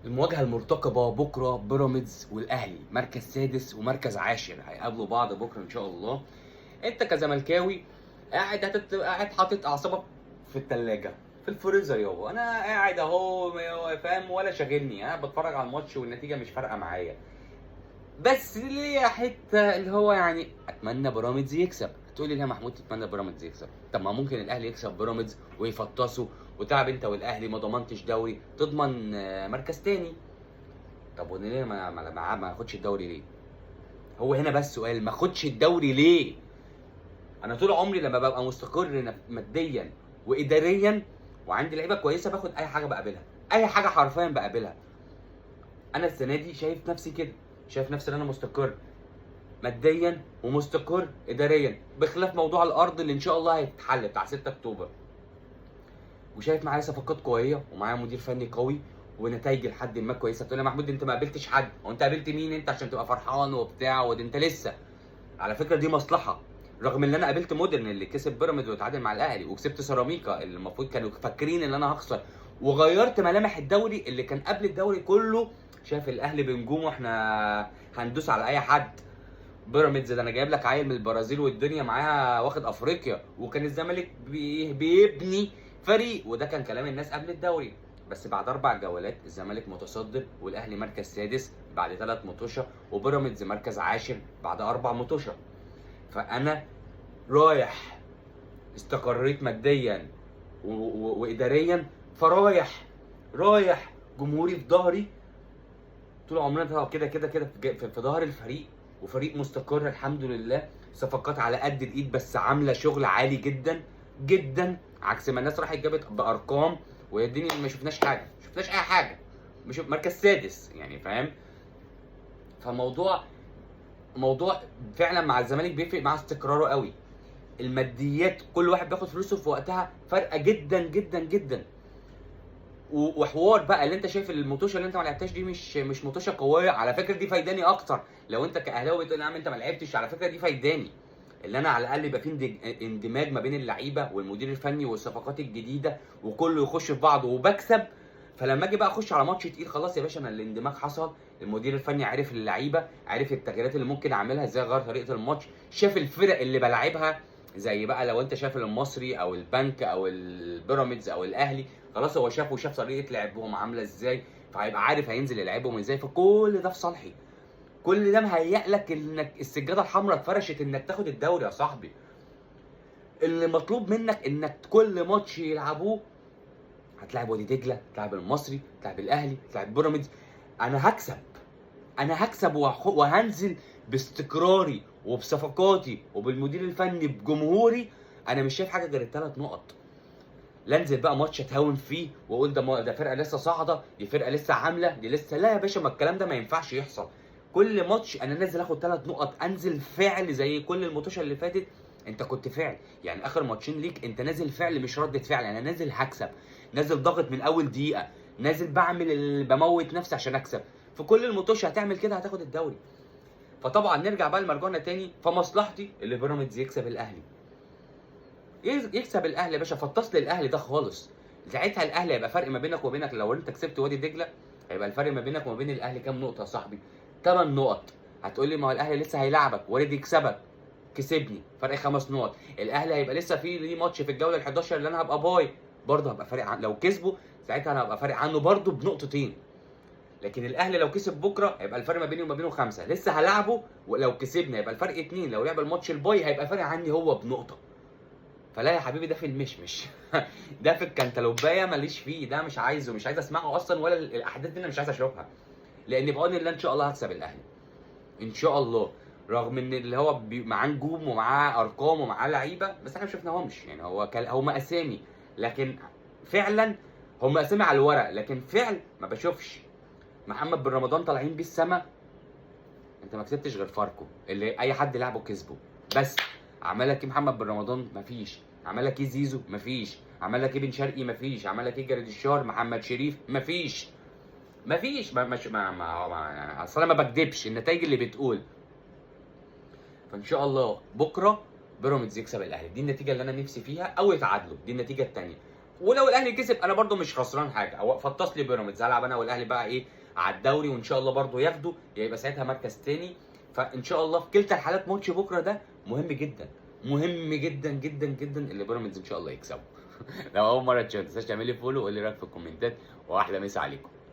المواجهة المرتقبة بكرة بيراميدز والأهلي مركز سادس ومركز عاشر هيقابلوا بعض بكرة إن شاء الله. أنت كزملكاوي قاعد حاطط أعصابك في التلاجة في الفريزر يابا. أنا قاعد أهو فاهم ولا شاغلني، أنا بتفرج على الماتش والنتيجة مش فارقة معايا. بس ليا حتة اللي هو يعني أتمنى بيراميدز يكسب. هتقولي ليه يا محمود تتمنى بيراميدز يكسب؟ طب ما ممكن الأهلي يكسب بيراميدز ويفطسوا وتلعب أنت والأهلي ما ضمنتش دوري تضمن مركز تاني. طب وليه ما اخدش الدوري ليه؟ هو هنا بس سؤال، ما اخدش الدوري ليه؟ انا طول عمري لما ببقى مستقر ماديا واداريا وعندي لعيبه كويسه باخد اي حاجه بقابلها، اي حاجه حرفيا بقابلها. انا السنه دي شايف نفسي كده، شايف نفسي ان انا مستقر ماديا ومستقر اداريا، بخلاف موضوع الارض اللي ان شاء الله هيتحل بتاع 6 اكتوبر. وشايف معايا صفقات قويه ومعايا مدير فني قوي ونتائج لحد ما كويسه. تقول لي يا محمود انت ما قابلتش حد، هو انت قابلت مين انت عشان تبقى فرحان وبتاع؟ وده انت لسه. على فكره دي مصلحه، رغم ان انا قابلت مودرن اللي كسب بيراميدز وتعادل مع الاهلي، وكسبت سيراميكا اللي المفروض كانوا فاكرين ان انا هخسر، وغيرت ملامح الدوري اللي كان قبل الدوري كله شايف الاهلي بنجومه احنا هندوس على اي حد. بيراميدز ده انا جايب لك عيل من البرازيل والدنيا معاها واخد افريقيا، وكان الزمالك بيبني فريق، وده كان كلام الناس قبل الدوري. بس بعد 4 جولات الزمالك متصدر والاهلي مركز سادس بعد 3 مطوشه، وبيراميدز مركز عاشر بعد 4 مطوشه. فانا رايح استقريت ماديا واداريا، فرايح جمهوري في ظهري طول عمرنا كده كده كده في ظهر الفريق، وفريق مستقر الحمد لله. صفقات على قد الايد بس عامله شغل عالي جدا جدا، عكس ما الناس راحت جابت بارقام وهي الدنيا ما شفناش حاجه، ما شفناش اي حاجه، مش مركز سادس يعني فاهم. فموضوع فعلا مع الزمالك بيفرق مع استقراره قوي. الماديات كل واحد بياخد فلوسه في وقتها فارقه جدا جدا جدا. وحوار بقى اللي انت شايف الموتوشه اللي انت ما لعبتهاش دي مش موتوشه قويه، على فكره دي فايداني اكتر. لو انت كاهلاوي بتقول يا عم انت ما لعبتش، على فكره دي فايداني، اللي انا على الاقل يبقى في اندماج ما بين اللعيبه والمدير الفني والصفقات الجديده وكله يخش في بعضه وبكسب. فلما اجي بقى اخش على ماتش تقيل خلاص يا باشا انا الاندماج حصل، المدير الفني عرف اللعيبه، عرف التغييرات اللي ممكن اعملها ازاي اغير طريقه الماتش، شاف الفرق اللي بلعبها. زي بقى لو انت شايف المصري او البنك او البيراميدز او الاهلي، خلاص هو شاف وشاف طريقه لعبهم عامله ازاي، فهيبقى عارف هينزل يلعبهم ازاي. فكل ده في صالحي، كل ده مهيأ لك انك السجاده الحمراء اتفرشت انك تاخد الدوري يا صاحبي. اللي مطلوب منك انك كل ماتش يلعبوه هتلاعب وادي دجله، تلعب المصري، تلعب الاهلي، تلعب بيراميدز، انا هكسب. انا هكسب وهنزل باستقراري وبصفقاتي وبالمدير الفني بجمهوري. انا مش شايف حاجه غير ال3 نقط. لا انزل بقى ماتش اتهاون فيه واقول ده فرقه لسه صاعده، دي فرقه لسه عامله، دي لسه، لا يا باشا، ما الكلام ده ما ينفعش يحصل. كل ماتش انا نازل اخد 3 نقط، انزل فعل زي كل الماتشات اللي فاتت. انت كنت فعل، يعني اخر ماتشين ليك انت نازل فعل مش ردة فعل. انا نازل هكسب، نازل ضاغط من اول دقيقه، نازل بموت نفسي عشان اكسب. في كل الماتشات هتعمل كده هتاخد الدوري. فطبعا نرجع بقى لمرجعنا تاني، فمصلحتي اللي بيراميدز يكسب الاهلي، يكسب الاهلي يا باشا، فتصل الاهلي ده خالص. ساعتها الاهلي هيبقى فرق ما بينك وبينك، لو انت كسبت وادي دجله هيبقى الفرق ما بينك وما بين الاهلي كام نقطه يا صاحبي؟ 8 نقط. هتقول لي ما هو الاهلي لسه هيلاعبك، وارد يكسبك، كسبني فرق 5 نقط. الاهلي هيبقى لسه في ليه ماتش في الجوله ال11 اللي انا هبقى باي، برضه هبقى فارق لو كسبه ساعتها انا هبقى فارق عنه برضه بنقطتين. لكن الاهلي لو كسب بكره هيبقى الفرق ما بيني وما بينه 5، لسه هلاعبه، ولو كسبنا هيبقى الفرق 2، لو لعب الماتش الباي هيبقى فارق عني هو بنقطه. فلا يا حبيبي، ده في المشمش ده في الكنتالوبايه ماليش فيه، ده مش عايزه، مش عايز اسمعه اصلا، ولا الاحداث دي انا مش عايز اشوفها. لان بعون الله ان شاء الله هكسب الاهلي ان شاء الله، رغم ان اللي هو معاه نجوم ومعاه ارقام ومعاه لعيبه بس احنا ما شفناهمش. يعني هم اسامي، لكن فعلا هم اسامي على الورق، لكن فعل ما بشوفش. محمد بن رمضان طالعين بيه السما، انت ما كسبتش غير فاركو اللي اي حد لعبه كسبه بس. عمل لك ايه محمد بن رمضان؟ مفيش. عمل لك ايه زيزو؟ مفيش. عمل لك ايه بن شرقي؟ مفيش. عمل لك ايه جراديشار؟ محمد شريف؟ مفيش. مفيش. اصل انا ما بكدبش، النتائج اللي بتقول. فان شاء الله بكره بيراميدز يكسب الاهلي، دي النتيجه اللي انا نفسي فيها، او يتعادلوا، دي النتيجه الثانيه. ولو الاهلي كسب انا برده مش خسران حاجه، او فطس لي بيراميدز، هلعب انا والاهلي بقى ايه على الدوري، وان شاء الله برده ياخده، يبقى ساعتها مركز تاني. فان شاء الله في كلتا الحالات ماتش بكره ده مهم جدا، مهم جدا جدا جدا اللي بيراميدز ان شاء الله يكسبوا. لو اول مره تشوف ما تنساش تعمل لي فولو وقول لي رايك في الكومنتات، واحلى مسا عليكم.